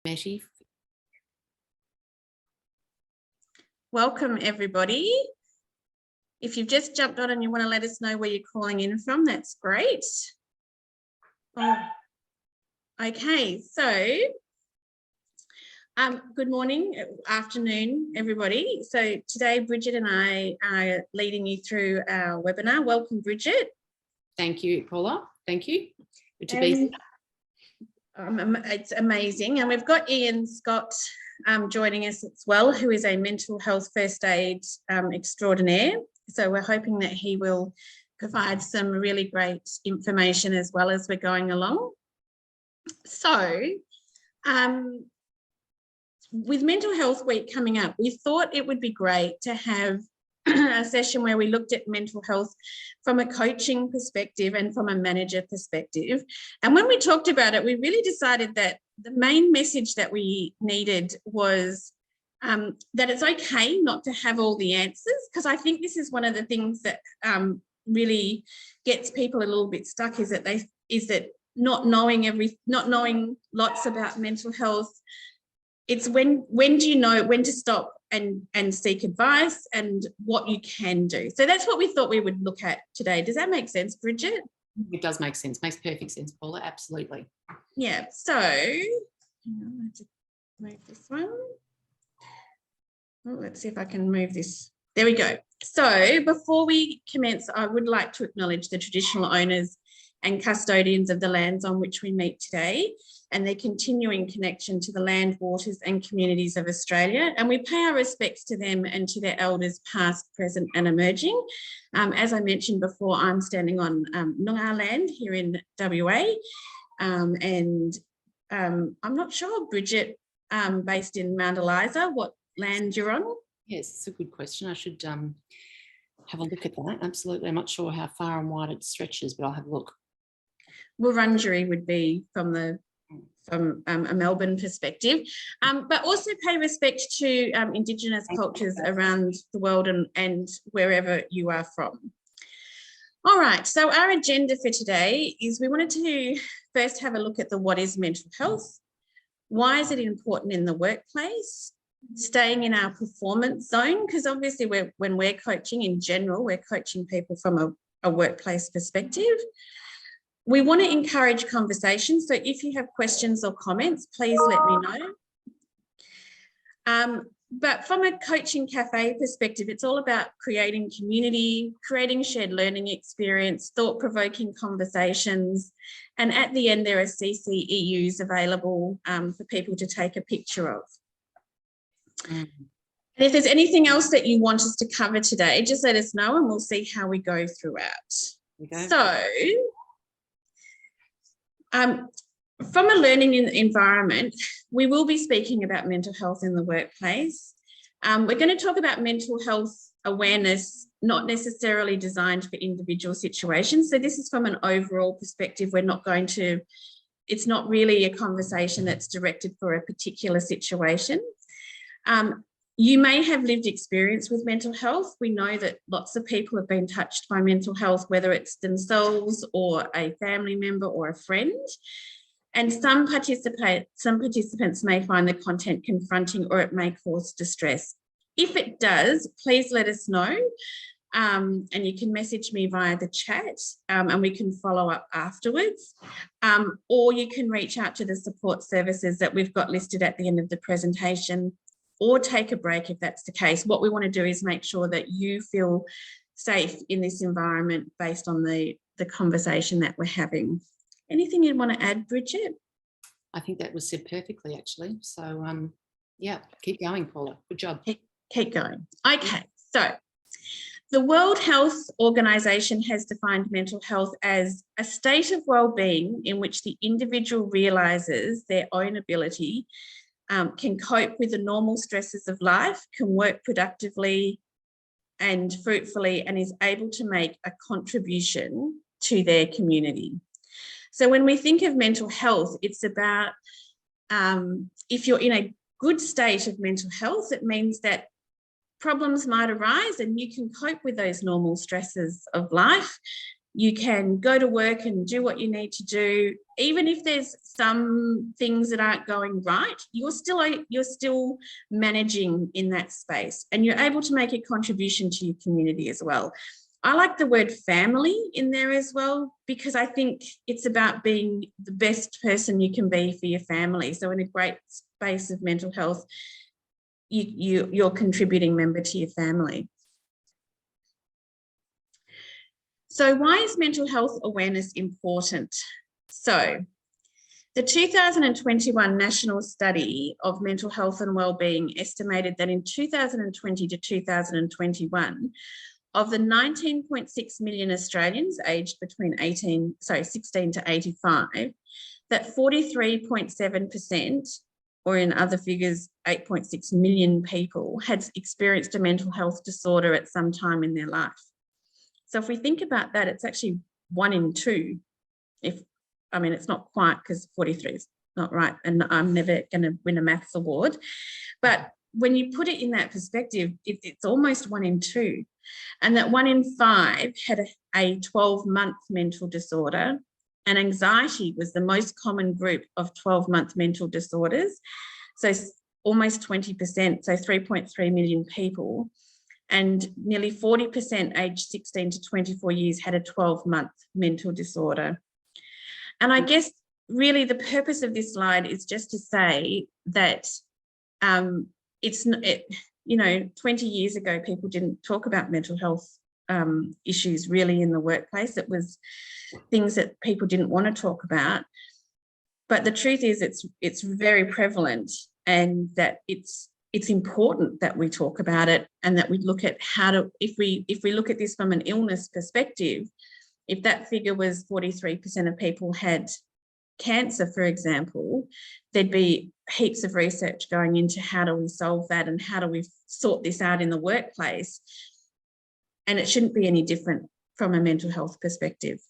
Betty. Welcome, everybody. If you've just jumped on and you want to let us know where you're calling in from, that's great. Oh, okay, so good morning, afternoon, everybody. So today, Bridget and I are leading you through our webinar. Welcome, Bridget. Thank you, Paula. Thank you. Good to be here. It's amazing. And we've got Ian Scott joining us as well, who is a mental health first aid extraordinaire. So we're hoping that he will provide some really great information as well as we're going along. So with Mental Health Week coming up, we thought it would be great to have a session where we looked at mental health from a coaching perspective and from a manager perspective. And when we talked about it, we really decided that the main message that we needed was that it's okay not to have all the answers, because I think this is one of the things that really gets people a little bit stuck, is that not knowing lots about mental health. It's when do you know when to stop and seek advice and what you can do. So that's what we thought we would look at today. Does that make sense, Bridget? It does make sense. Makes perfect sense, Paula. Absolutely. Yeah. So hang on, I have to move this one. Oh, let's see if I can move this. There we go. So before we commence, I would like to acknowledge the traditional owners and custodians of the lands on which we meet today, and their continuing connection to the land, waters and communities of Australia. And we pay our respects to them and to their elders past, present and emerging. As I mentioned before, I'm standing on Noongar land here in WA. I'm not sure, Bridget, based in Mount Eliza, what land you're on? Yes, it's a good question. I should have a look at that. Absolutely. I'm not sure how far and wide it stretches, but I'll have a look. Wurundjeri would be from a Melbourne perspective, but also pay respect to Indigenous cultures around the world and wherever you are from. All right, so our agenda for today is we wanted to first have a look at what is mental health, why is it important in the workplace, staying in our performance zone, because obviously when we're coaching in general, we're coaching people from a workplace perspective. We want to encourage conversation. So if you have questions or comments, please let me know. But from a coaching cafe perspective, it's all about creating community, creating shared learning experience, thought-provoking conversations. And at the end, there are CCEUs available for people to take a picture of. And if there's anything else that you want us to cover today, just let us know and we'll see how we go throughout. Okay. So, from a learning environment, we will be speaking about mental health in the workplace. We're going to talk about mental health awareness, not necessarily designed for individual situations. So this is from an overall perspective. It's not really a conversation that's directed for a particular situation. You may have lived experience with mental health. We know that lots of people have been touched by mental health, whether it's themselves or a family member or a friend. And some participants may find the content confronting or it may cause distress. If it does, please let us know. And you can message me via the chat and we can follow up afterwards. Or you can reach out to the support services that we've got listed at the end of the presentation, or take a break if that's the case. What we want to do is make sure that you feel safe in this environment based on the conversation that we're having. Anything you'd want to add, Bridget? I think that was said perfectly, actually. So, yeah, keep going, Paula. Good job. Keep going. Okay, so the World Health Organization has defined mental health as a state of well-being in which the individual realizes their own ability, can cope with the normal stresses of life, can work productively and fruitfully, and is able to make a contribution to their community. So when we think of mental health, it's about if you're in a good state of mental health, it means that problems might arise and you can cope with those normal stresses of life. You can go to work and do what you need to do. Even if there's some things that aren't going right, you're still managing in that space, and you're able to make a contribution to your community as well. I like the word family in there as well, because I think it's about being the best person you can be for your family. So in a great space of mental health, you're contributing member to your family. So why is mental health awareness important? So the 2021 National Study of Mental Health and Wellbeing estimated that in 2020 to 2021, of the 19.6 million Australians aged between 16 to 85, that 43.7%, or in other figures, 8.6 million people, had experienced a mental health disorder at some time in their life. So if we think about that, it's actually 1 in 2. It's not quite, because 43 is not right, and I'm never going to win a maths award. But when you put it in that perspective, it's almost 1 in 2. And that 1 in 5 had a 12-month mental disorder, and anxiety was the most common group of 12-month mental disorders. So almost 20%, so 3.3 million people. And nearly 40% aged 16 to 24 years had a 12-month mental disorder. And I guess really the purpose of this slide is just to say that 20 years ago, people didn't talk about mental health issues really in the workplace. It was things that people didn't want to talk about. But the truth is it's very prevalent, and that it's important that we talk about it, and that we look at if we look at this from an illness perspective, if that figure was 43% of people had cancer, for example, there'd be heaps of research going into how do we solve that and how do we sort this out in the workplace. And it shouldn't be any different from a mental health perspective.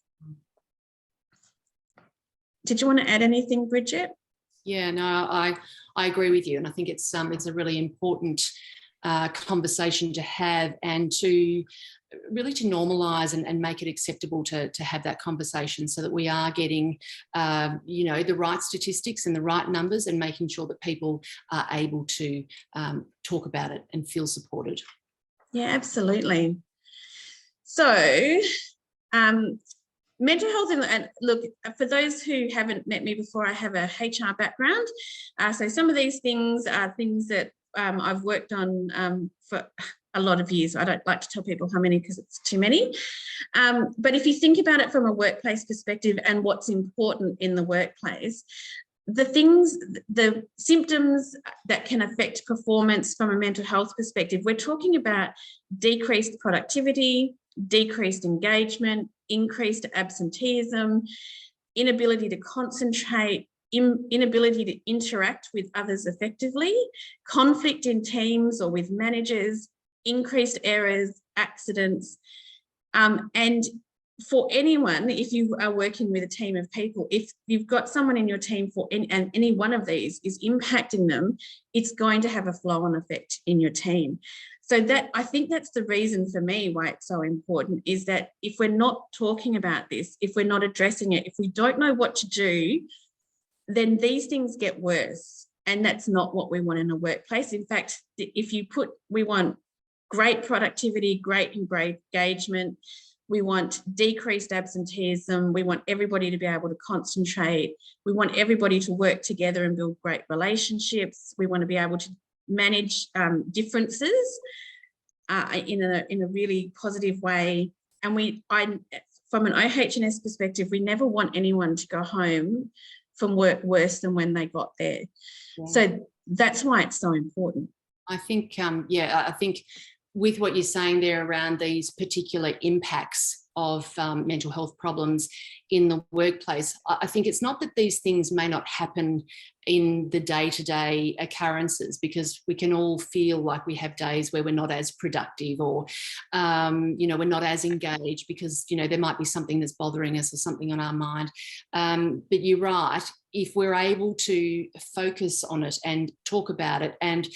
Did you want to add anything, Bridget? Yeah, no, I agree with you, and I think it's a really important conversation to have, and to normalise and make it acceptable to have that conversation, so that we are getting the right statistics and the right numbers, and making sure that people are able to talk about it and feel supported. Yeah, absolutely. So mental health, and look, for those who haven't met me before, I have a HR background. So some of these things are things that I've worked on for a lot of years. I don't like to tell people how many, because it's too many. But if you think about it from a workplace perspective and what's important in the workplace, the symptoms that can affect performance from a mental health perspective, we're talking about decreased productivity, decreased engagement, increased absenteeism, inability to concentrate, inability to interact with others effectively, conflict in teams or with managers, increased errors, accidents. And for anyone, if you are working with a team of people, if you've got someone in your team and any one of these is impacting them, it's going to have a flow-on effect in your team. So I think that's the reason for me why it's so important, is that if we're not talking about this, if we're not addressing it, if we don't know what to do, then these things get worse. And that's not what we want in a workplace. In fact, we want great productivity, great engagement. We want decreased absenteeism. We want everybody to be able to concentrate. We want everybody to work together and build great relationships. We want to be able to manage differences in a really positive way. And from an OH&S perspective, we never want anyone to go home from work worse than when they got there. Yeah. So that's why it's so important. I think, I think with what you're saying there around these particular impacts of mental health problems in the workplace, I think it's not that these things may not happen in the day-to-day occurrences, because we can all feel like we have days where we're not as productive, or we're not as engaged because there might be something that's bothering us or something on our mind. But you're right, if we're able to focus on it and talk about it and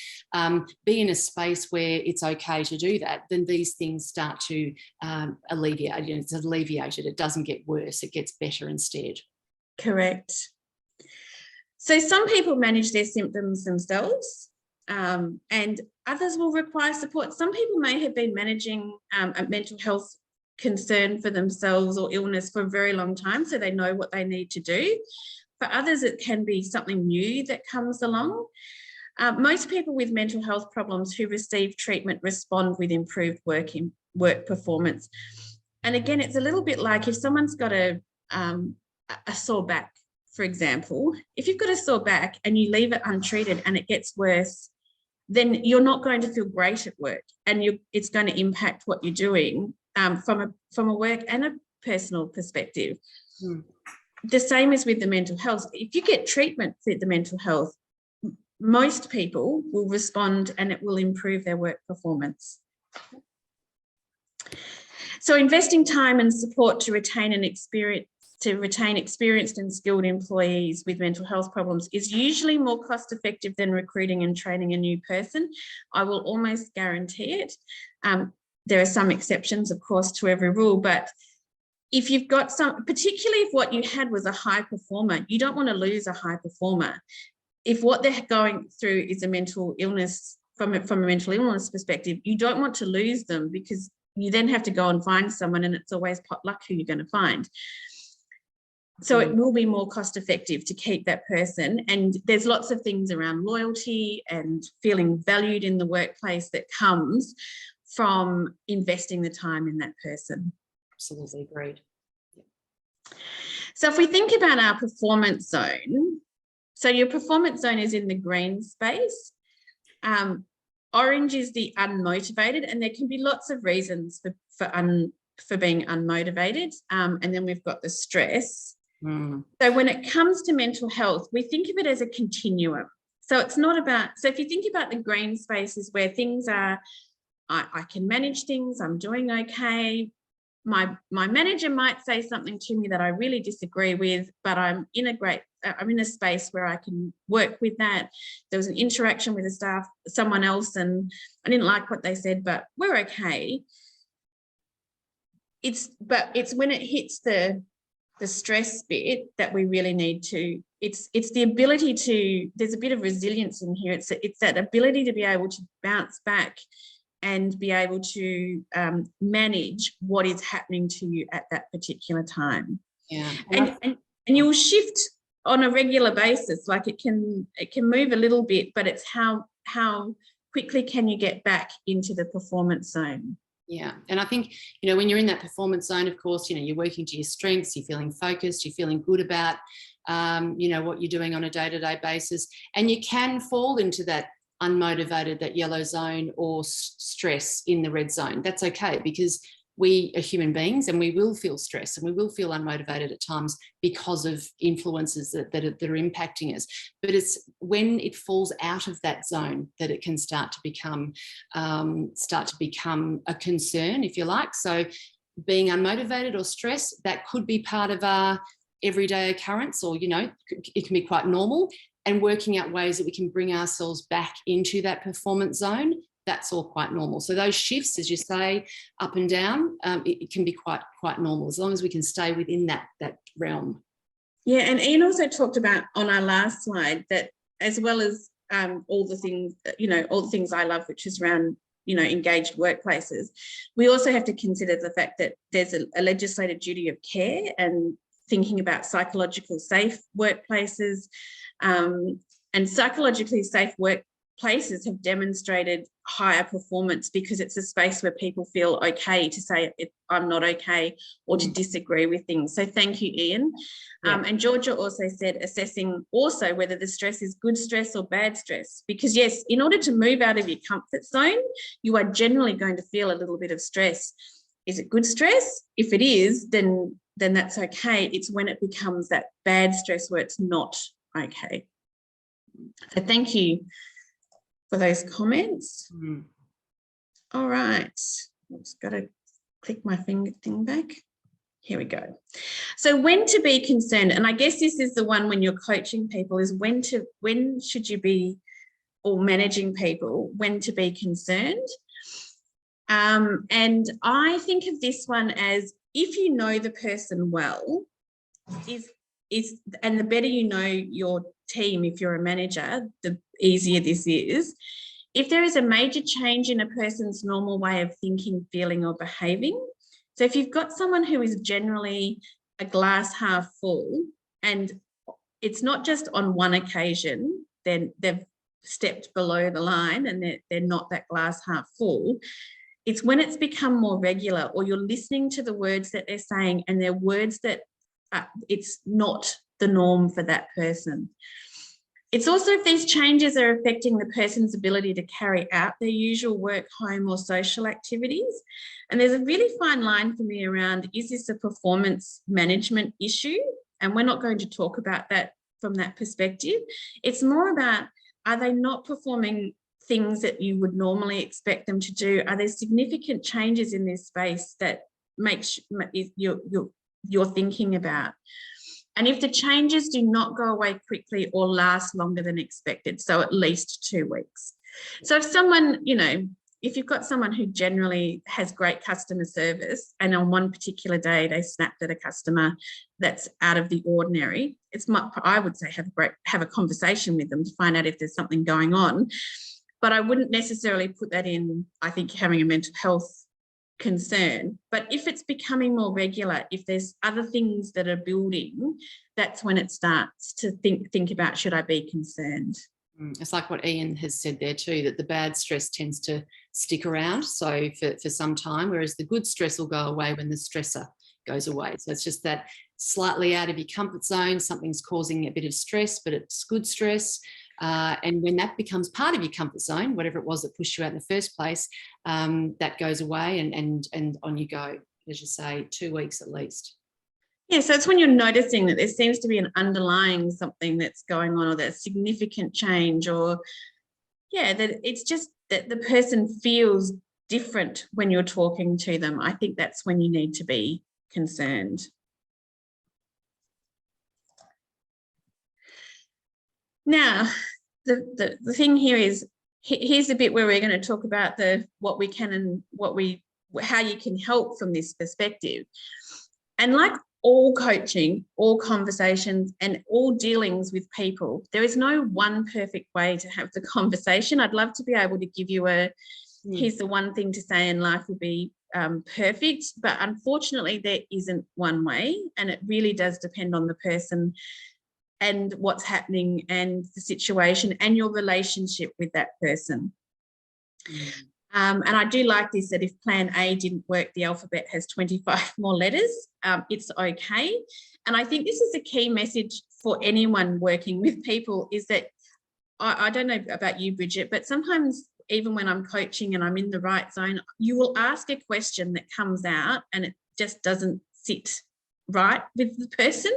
be in a space where it's okay to do that, then these things start to alleviate. It's alleviated. It doesn't get worse. It gets better instead. Correct. So some people manage their symptoms themselves, and others will require support. Some people may have been managing a mental health concern for themselves or illness for a very long time, so they know what they need to do. For others, it can be something new that comes along. Most people with mental health problems who receive treatment respond with improved work performance. And again, it's a little bit like if someone's got a sore back, for example. If you've got a sore back and you leave it untreated and it gets worse, then you're not going to feel great at work, and it's going to impact what you're doing from a work and a personal perspective. The same as with the mental health. If you get treatment for the mental health, most people will respond and it will improve their work performance. So investing time and support to retain experienced and skilled employees with mental health problems is usually more cost effective than recruiting and training a new person. I will almost guarantee it. There are some exceptions, of course, to every rule, but if you've got particularly if what you had was a high performer, you don't want to lose a high performer. If what they're going through is a mental illness, from a mental illness perspective, you don't want to lose them, because you then have to go and find someone, and it's always potluck who you're going to find. So it will be more cost effective to keep that person. And there's lots of things around loyalty and feeling valued in the workplace that comes from investing the time in that person. Absolutely agreed. So if we think about our performance zone, so your performance zone is in the green space. Orange is the unmotivated, and there can be lots of reasons for being unmotivated. And then we've got the stress. So when it comes to mental health, we think of it as a continuum. So it's not about, so if you think about the green spaces where things are, I can manage things, I'm doing okay. My manager might say something to me that I really disagree with, but I'm in a space where I can work with that. There was an interaction with someone else, and I didn't like what they said, but we're okay. It's when it hits the stress bit that we really need to, it's the ability to, there's a bit of resilience in here. It's that ability to be able to bounce back and be able to manage what is happening to you at that particular time. Yeah. And you'll shift on a regular basis. Like it can move a little bit, but it's how quickly can you get back into the performance zone. Yeah. And I think, when you're in that performance zone, of course, you're working to your strengths, you're feeling focused, you're feeling good about, what you're doing on a day-to-day basis. And you can fall into that unmotivated, that yellow zone, or stress in the red zone. That's okay, because we are human beings and we will feel stressed and we will feel unmotivated at times because of influences that are impacting us. But it's when it falls out of that zone that it can start to become a concern, if you like. So being unmotivated or stressed, that could be part of our everyday occurrence, or, it can be quite normal, and working out ways that we can bring ourselves back into that performance zone. That's all quite normal. So those shifts, as you say, up and down, it can be quite normal, as long as we can stay within that realm. Yeah, and Ian also talked about on our last slide that, as well as all the things I love, which is around engaged workplaces, we also have to consider the fact that there's a legislated duty of care and thinking about psychologically safe workplaces, and psychologically safe workplaces have demonstrated higher performance because it's a space where people feel okay to say I'm not okay, or to disagree with things. So thank you, Ian. Yeah. And Georgia also said assessing also whether the stress is good stress or bad stress, because yes, in order to move out of your comfort zone, you are generally going to feel a little bit of stress. Is it good stress? If it is, then that's okay. It's when it becomes that bad stress where it's not okay. So thank you for those comments. Mm. All right, I've just got to click my finger thing back. Here we go. So when to be concerned, and I guess this is the one when you're coaching people, is when should you be, or managing people, when to be concerned. And I think of this one as, if you know the person well, and the better you know your team, if you're a manager, the easier this is. If there is a major change in a person's normal way of thinking, feeling, or behaving, so if you've got someone who is generally a glass half full, and it's not just on one occasion, then they've stepped below the line and they're not that glass half full, it's when it's become more regular, or you're listening to the words that they're saying and they're words that it's not the norm for that person. It's also if these changes are affecting the person's ability to carry out their usual work, home, or social activities. And there's a really fine line for me around, is this a performance management issue? And we're not going to talk about that from that perspective. It's more about, are they not performing things that you would normally expect them to do? Are there significant changes in this space that makes you're thinking about? And if the changes do not go away quickly or last longer than expected, so at least 2 weeks. So if someone, if you've got someone who generally has great customer service, and on one particular day they snapped at a customer that's out of the ordinary, I would say have a conversation with them to find out if there's something going on. But I wouldn't necessarily put that in, I think, having a mental health concern. But if it's becoming more regular, if there's other things that are building, that's when it starts to think about, should I be concerned? It's like what Ian has said there too, that the bad stress tends to stick around, so for some time, whereas the good stress will go away when the stressor goes away. So it's just that slightly out of your comfort zone, something's causing a bit of stress, but it's good stress. And when that becomes part of your comfort zone, whatever it was that pushed you out in the first place, that goes away and on you go, as you say, 2 weeks at least. Yeah, so it's when you're noticing that there seems to be an underlying something that's going on, or that significant change, or that it's just that the person feels different when you're talking to them. I think that's when you need to be concerned. Now, the thing here is, here's the bit where we're going to talk about what we can and how you can help from this perspective. And like all coaching, all conversations, and all dealings with people, there is no one perfect way to have the conversation. I'd love to be able to give you here's the one thing to say and life will be perfect, but unfortunately there isn't one way, and it really does depend on the person and what's happening and the situation and your relationship with that person. And I do like this, that if plan A didn't work, the alphabet has 25 more letters. It's okay. And I think this is a key message for anyone working with people, is that I don't know about you, Bridget, but sometimes even when I'm coaching and I'm in the right zone, you will ask a question that comes out and it just doesn't sit right with the person.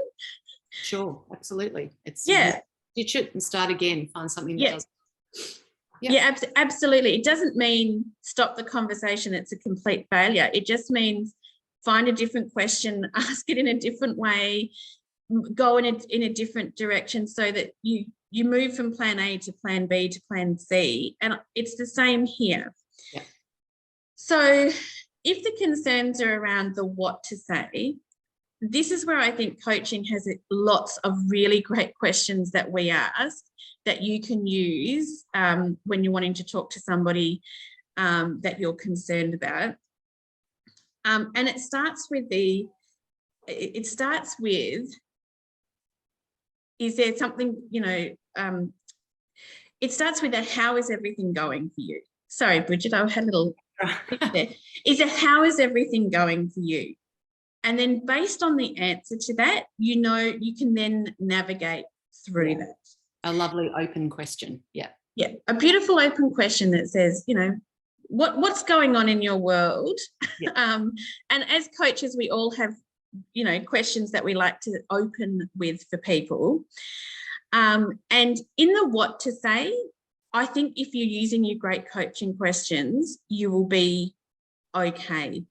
Sure, absolutely. It's ditch it and start again, find something that does. Absolutely. It doesn't mean stop the conversation, it's a complete failure. It just means find a different question, ask it in a different way, go in a different direction, so that you move from plan A to plan B to plan C. And it's the same here. Yeah. So if the concerns are around the what to say, this is where I think coaching has lots of really great questions that we ask that you can use when you're wanting to talk to somebody that you're concerned about. And it starts with is there something, it starts with how is everything going for you? Sorry, Bridget, I had a little there. How is everything going for you? And then based on the answer to that, you can then navigate through that. A lovely open question. Yeah. Yeah. A beautiful open question that says, what's going on in your world? Yeah. And as coaches, we all have, questions that we like to open with for people. And in the what to say, I think if you're using your great coaching questions, you will be okay.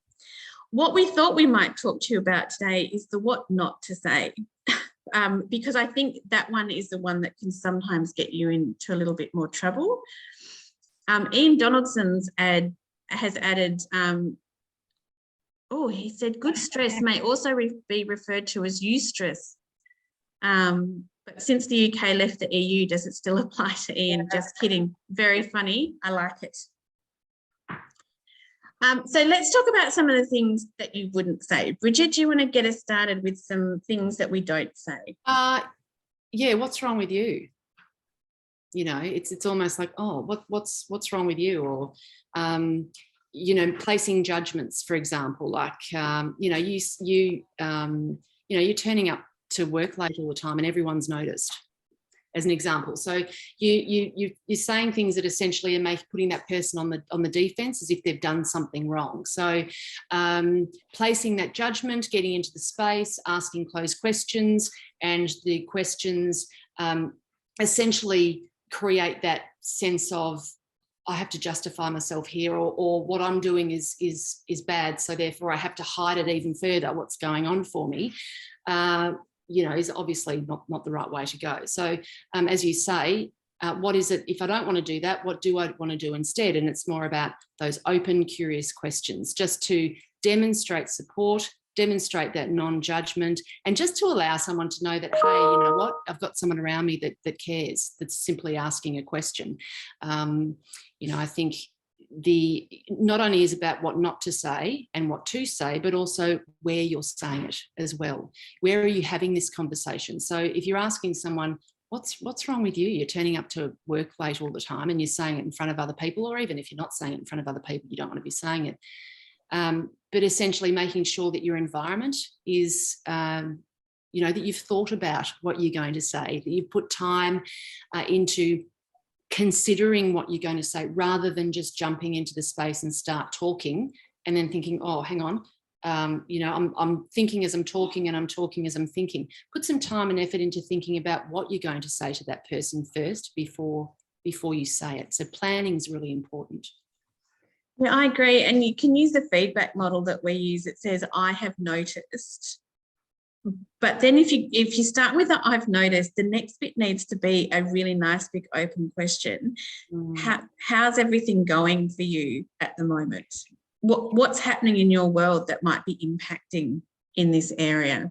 What we thought we might talk to you about today is the what not to say, because I think that one is the one that can sometimes get you into a little bit more trouble. Ian Donaldson's has added, he said good stress may also be referred to as eustress. But since the UK left the EU, does it still apply to Ian? Just kidding. Very funny. I like it. So let's talk about some of the things that you wouldn't say. Bridget, do you want to get us started with some things that we don't say? Yeah, what's wrong with you? You know, it's almost like, oh, what's wrong with you? Or, you know, placing judgments, for example, like, you know, you're turning up to work late all the time and everyone's noticed, as an example. So you're saying things that essentially are putting that person on the defense as if they've done something wrong. So placing that judgment, getting into the space, asking closed questions, and the questions essentially create that sense of, I have to justify myself here, or what I'm doing is bad, so therefore I have to hide it even further, what's going on for me. You know, is obviously not the right way to go. So as you say, what is it, if I don't want to do that, what do I want to do instead? And it's more about those open, curious questions, just to demonstrate support, demonstrate that non-judgment, and just to allow someone to know that, hey, you know what, I've got someone around me that cares, that's simply asking a question. You know, I think not only is about what not to say and what to say, but also where you're saying it as well. Where are you having this conversation? So if you're asking someone, what's wrong with you? You're turning up to work late all the time and you're saying it in front of other people, or even if you're not saying it in front of other people, you don't want to be saying it. But essentially making sure that your environment is, you know, that you've thought about what you're going to say, that you've put time into considering what you're going to say, rather than just jumping into the space and start talking and then thinking, oh, hang on, you know, I'm thinking as I'm talking and I'm talking as I'm thinking. Put some time and effort into thinking about what you're going to say to that person first before you say it. So planning is really important. Yeah, I agree. And you can use the feedback model that we use. It says, I have noticed. But then if you start with the I've noticed, the next bit needs to be a really nice big open question. How's everything going for you at the moment? What's happening in your world that might be impacting in this area?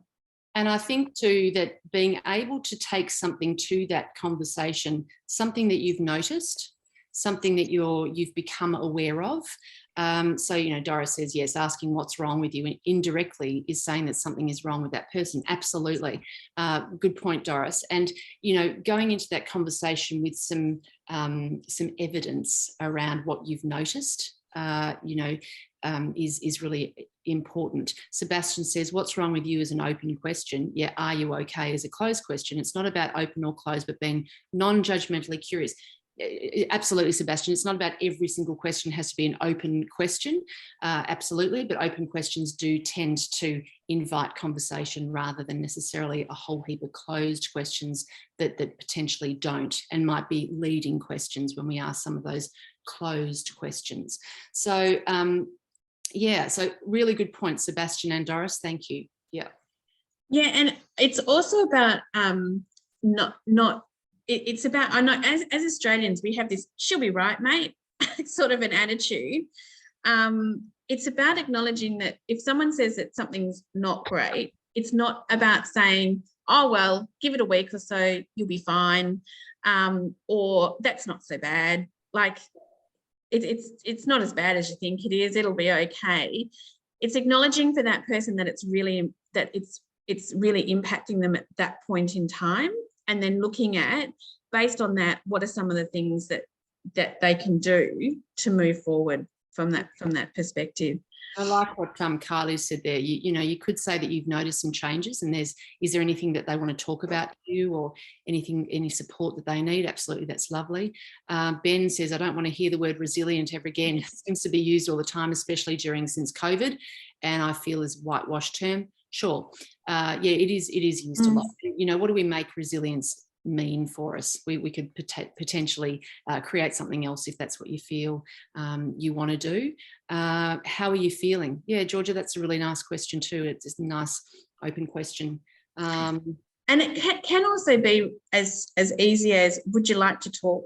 And I think too that being able to take something to that conversation, something that you've noticed, something that you've become aware of. So, you know, Doris says, yes, asking what's wrong with you indirectly is saying that something is wrong with that person. Absolutely. Good point, Doris. And, you know, going into that conversation with some evidence around what you've noticed, you know, is really important. Sebastian says, what's wrong with you is an open question. Yeah, are you okay is a closed question. It's not about open or closed, but being non-judgmentally curious. Absolutely, Sebastian. It's not about every single question has to be an open question, absolutely, but open questions do tend to invite conversation rather than necessarily a whole heap of closed questions that potentially don't, and might be leading questions when we ask some of those closed questions. So, yeah, so really good point, Sebastian and Doris. Thank you. Yeah. Yeah, and it's also about it's about, I know as Australians, we have this, she'll be right, mate, sort of an attitude. It's about acknowledging that if someone says that something's not great, it's not about saying, oh, well, give it a week or so, you'll be fine, or that's not so bad. Like, it's not as bad as you think it is, it'll be okay. It's acknowledging for that person that it's really impacting them at that point in time, and then looking at, based on that, what are some of the things that they can do to move forward from that perspective. I like what Carly said there. You know, you could say that you've noticed some changes, and is there anything that they want to talk about to you, or any support that they need? Absolutely, that's lovely. Ben says, I don't want to hear the word resilient ever again. It seems to be used all the time, especially since COVID, and I feel is whitewashed term. Sure. Yeah, it is used a lot. You know, what do we make resilience mean for us. We could potentially create something else if that's what you feel you want to do. How are you feeling? Yeah, Georgia, that's a really nice question too. It's just a nice open question. And it can also be as easy as, would you like to talk?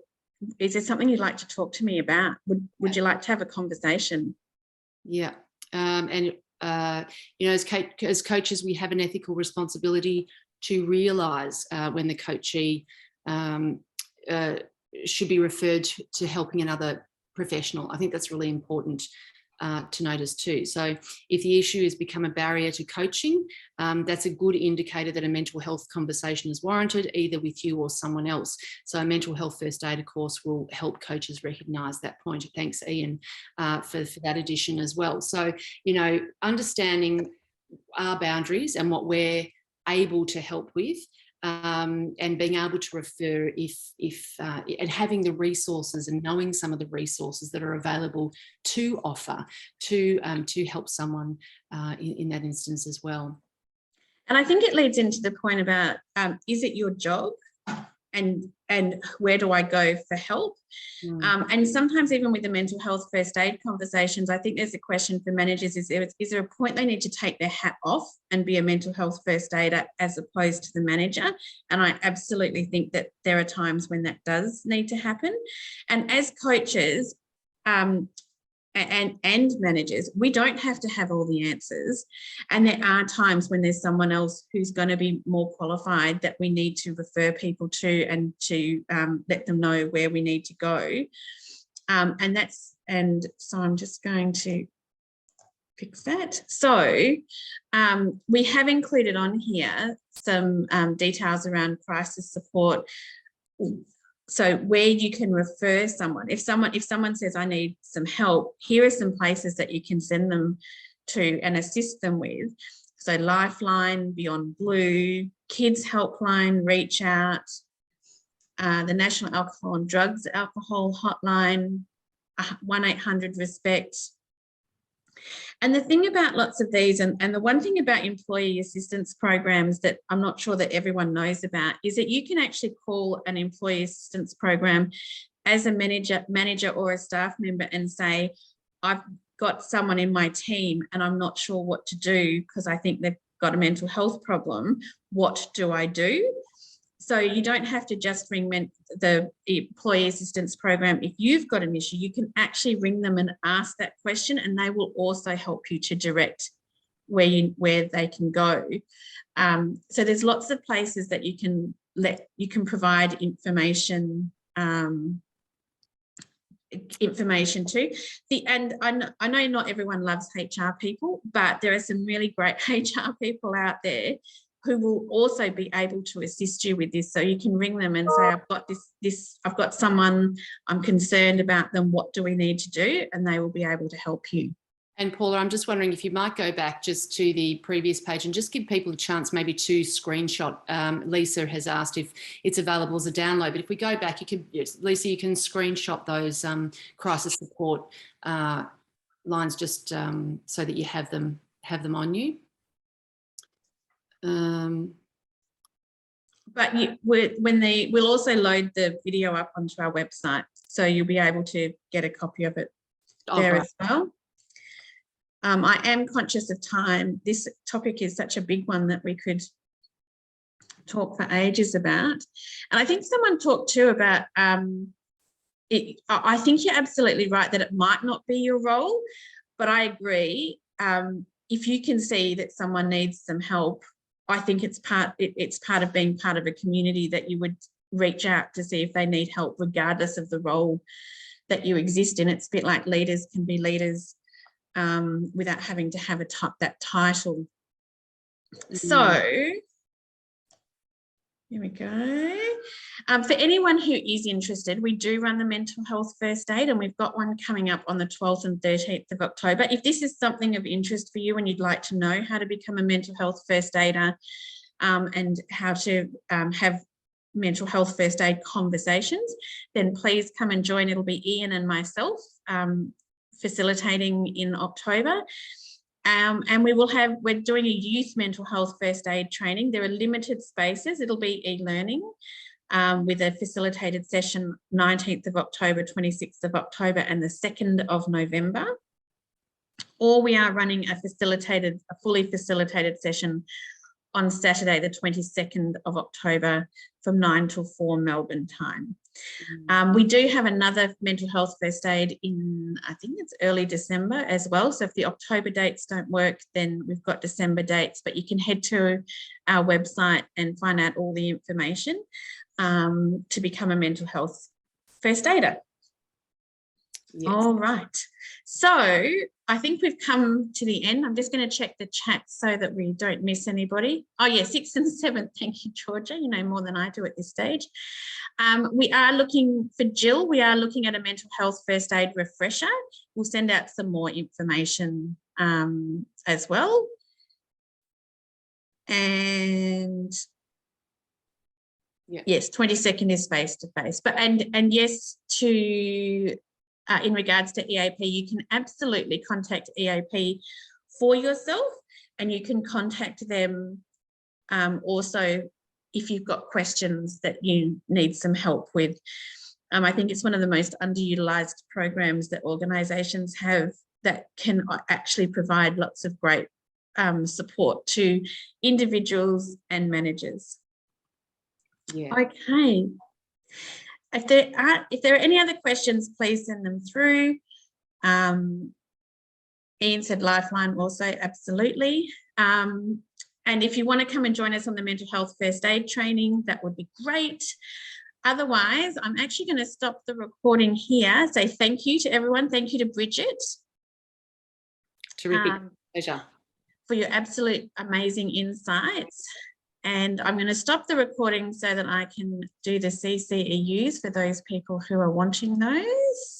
Is there something you'd like to talk to me about? Would you like to have a conversation? Yeah. And as coaches, we have an ethical responsibility to realise when the coachee should be referred to helping another professional. I think that's really important to notice too. So if the issue has become a barrier to coaching, that's a good indicator that a mental health conversation is warranted, either with you or someone else. So a mental health first aid course will help coaches recognise that point. Thanks, Ian, for that addition as well. So, understanding our boundaries and what we're able to help with, and being able to refer and having the resources and knowing some of the resources that are available to offer to help someone in that instance as well. And I think it leads into the point about, is it your job? And where do I go for help? And sometimes even with the mental health first aid conversations, I think there's a question for managers, is there a point they need to take their hat off and be a mental health first aider as opposed to the manager? And I absolutely think that there are times when that does need to happen. And as coaches, and managers, we don't have to have all the answers. And there are times when there's someone else who's going to be more qualified that we need to refer people to and to let them know where we need to go. And so I'm just going to fix that. So we have included on here some details around crisis support. So where you can refer someone, if someone says, I need some help, here are some places that you can send them to and assist them with. So Lifeline, Beyond Blue, Kids Helpline, Reach Out, the National Alcohol and Drugs Alcohol Hotline, 1-800-RESPECT. And the thing about lots of these, and the one thing about employee assistance programs that I'm not sure that everyone knows about, is that you can actually call an employee assistance program as a manager or a staff member and say, I've got someone in my team and I'm not sure what to do because I think they've got a mental health problem. What do I do? So you don't have to just ring the employee assistance program. If you've got an issue, you can actually ring them and ask that question, and they will also help you to direct where they can go. So there's lots of places that you can provide information to. And I know not everyone loves HR people, but there are some really great HR people out there who will also be able to assist you with this. So you can ring them and say, I've got I've got someone, I'm concerned about them, what do we need to do? And they will be able to help you. And Paula, I'm just wondering if you might go back just to the previous page and just give people a chance maybe to screenshot. Lisa has asked if it's available as a download, but if we go back, Lisa, you can screenshot those crisis support lines just so that you have them on you. But we'll also load the video up onto our website, so you'll be able to get a copy of it there as well. I am conscious of time. This topic is such a big one that we could talk for ages about. And I think someone talked too about I think you're absolutely right that it might not be your role, but I agree. If you can see that someone needs some help, I think it's part of being part of a community that you would reach out to see if they need help, regardless of the role that you exist in. It's a bit like leaders can be leaders without having to have that title. So here we go. For anyone who is interested, we do run the mental health first aid, and we've got one coming up on the 12th and 13th of October. If this is something of interest for you and you'd like to know how to become a mental health first aider and how to have mental health first aid conversations, then please come and join. It'll be Ian and myself facilitating in October. And we're doing a youth mental health first aid training. There are limited spaces. It'll be e-learning. with a facilitated session 19th of October, 26th of October and the 2nd of November. Or we are running a fully facilitated session on Saturday, the 22nd of October from 9 till 4 Melbourne time. We do have another mental health first aid in, I think it's early December as well. So if the October dates don't work, then we've got December dates, but you can head to our website and find out all the information to become a mental health first aider. Yes. All right. So I think we've come to the end. I'm just going to check the chat so that we don't miss anybody. Oh, yeah, 6th and 7th. Thank you, Georgia. You know more than I do at this stage. We are looking for Jill. We are looking at a mental health first aid refresher. We'll send out some more information as well. And yeah. Yes, 22nd is face-to-face. But and yes, to in regards to EAP, you can absolutely contact EAP for yourself, and you can contact them also if you've got questions that you need some help with. I think it's one of the most underutilised programs that organisations have that can actually provide lots of great support to individuals and managers. Yeah. Okay. If there are any other questions, please send them through. Ian said Lifeline also, absolutely. And if you want to come and join us on the mental health first aid training, that would be great. Otherwise, I'm actually going to stop the recording here. Say thank you to everyone. Thank you to Bridget. Terrific. Pleasure. For your absolute amazing insights. And I'm going to stop the recording so that I can do the CCEUs for those people who are wanting those.